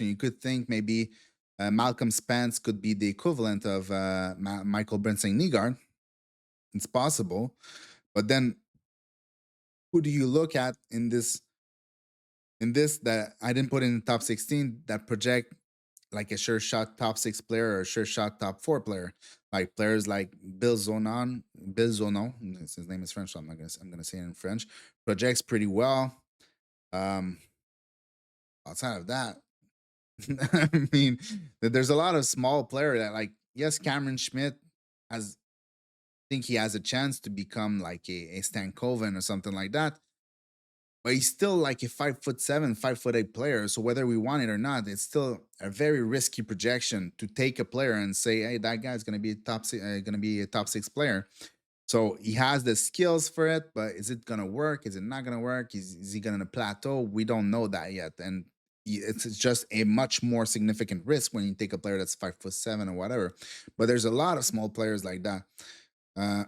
You could think maybe Malcolm Spence could be the equivalent of Michael Brent Nygaard. It's possible, but then who do you look at in this that I didn't put in the top 16 that project like a sure shot top six player or a sure shot top four player? Like players like Bill Zono, his name is French, so I'm gonna say it in French. Projects pretty well. Um, Outside of that, I mean, there's a lot of small player that, like, yes, Cameron Schmidt has think he has a chance to become like a Stankoven or something like that, but he's still like a 5'7", 5'8" player. So whether we want it or not, it's still a very risky projection to take a player and say, "Hey, that guy's gonna be gonna be a top six player." So he has the skills for it, but is it gonna work? Is it not gonna work? Is he gonna plateau? We don't know that yet, and it's just a much more significant risk when you take a player that's 5'7" or whatever. But there's a lot of small players like that. Uh,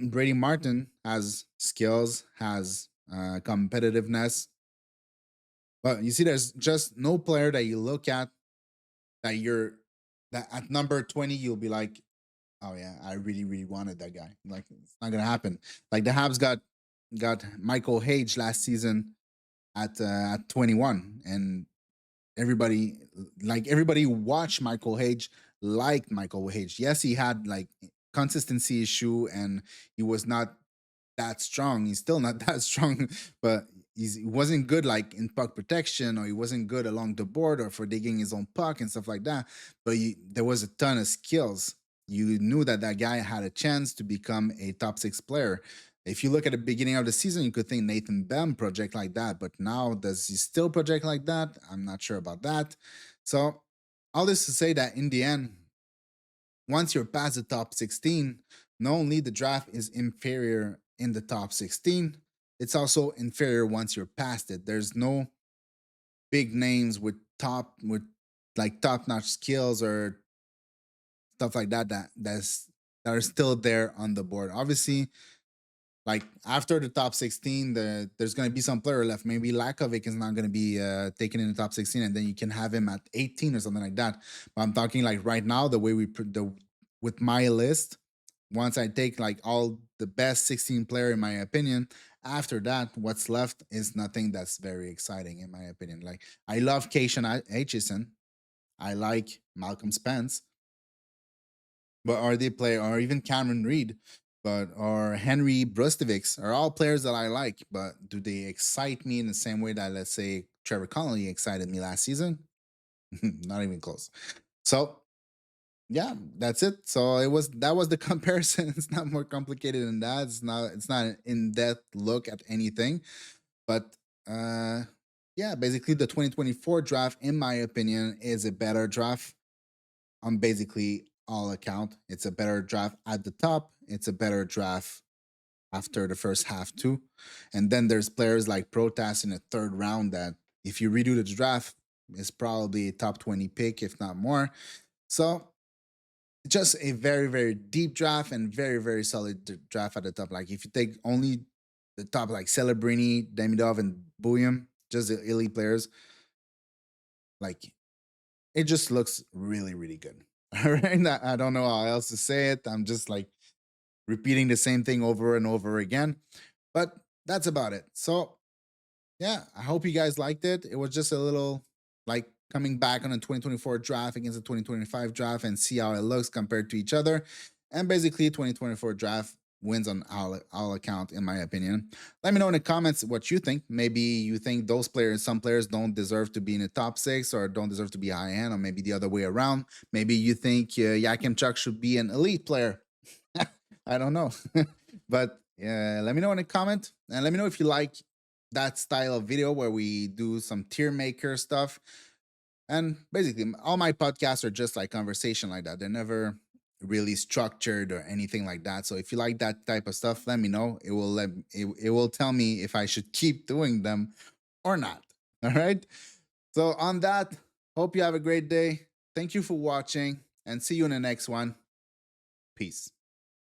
Brady Martin has skills, has competitiveness, but you see, there's just no player that you look at that you're that at number 20 you'll be like, oh yeah, I really, really wanted that guy. Like it's not gonna happen. Like the Habs got Michael Hage last season at 21, and everybody everybody who watched Michael Hage liked Michael Hage. Yes, he had like consistency issue and he was not that strong. He's still not that strong, but he wasn't good like in puck protection, or he wasn't good along the board or for digging his own puck and stuff like that. But there was a ton of skills. You knew that that guy had a chance to become a top six player. If you look at the beginning of the season, you could think Nathan Bem project like that, but now does he still project like that? I'm not sure about that. So all this to say that in the end, once you're past the top 16, not only the draft is inferior in the top 16, it's also inferior once you're past it. There's no big names with like top notch skills or stuff like that are still there on the board. Obviously, like after the top 16, there's going to be some player left. Maybe Lakovic is not going to be taken in the top 16, and then you can have him at 18 or something like that. But I'm talking like right now, the way with my list, once I take like all the best 16 player in my opinion, after that, what's left is nothing that's very exciting in my opinion. Like I love Keishan Aitchison. I like Malcolm Spence, but are they play or even Cameron Reed, but or Henry Brustovics are all players that I like, but do they excite me in the same way that let's say Trevor Connolly excited me last season? Not even close. So yeah, that's it. So that was the comparison. It's not more complicated than that. It's not an in-depth look at anything. But uh, yeah, basically the 2024 draft, in my opinion, is a better draft on basically all account. It's a better draft at the top. It's a better draft after the first half too. And then there's players like Protas in the third round that if you redo the draft, is probably a top 20 pick, if not more. So just a very, very deep draft and very, very solid draft at the top. Like if you take only the top like Celebrini, Demidov, and Bouillon, just the elite players, like it just looks really, really good. All right. I don't know how else to say it. I'm just like repeating the same thing over and over again. But that's about it. So yeah, I hope you guys liked it. It was just a little like coming back on a 2024 draft against the 2025 draft and see how it looks compared to each other. And basically, 2024 draft wins on all account, in my opinion. Let me know in the comments what you think. Maybe you think those players, some players don't deserve to be in the top six or don't deserve to be high end, or maybe the other way around. Maybe you think Yakim Chuk should be an elite player. I don't know. But let me know in a comment and let me know if you like that style of video where we do some tier maker stuff. And basically, all my podcasts are just like conversation like that. They're never really structured or anything like that. So if you like that type of stuff, let me know. It will tell me if I should keep doing them or not. All right. So on that, hope you have a great day. Thank you for watching and see you in the next one. Peace.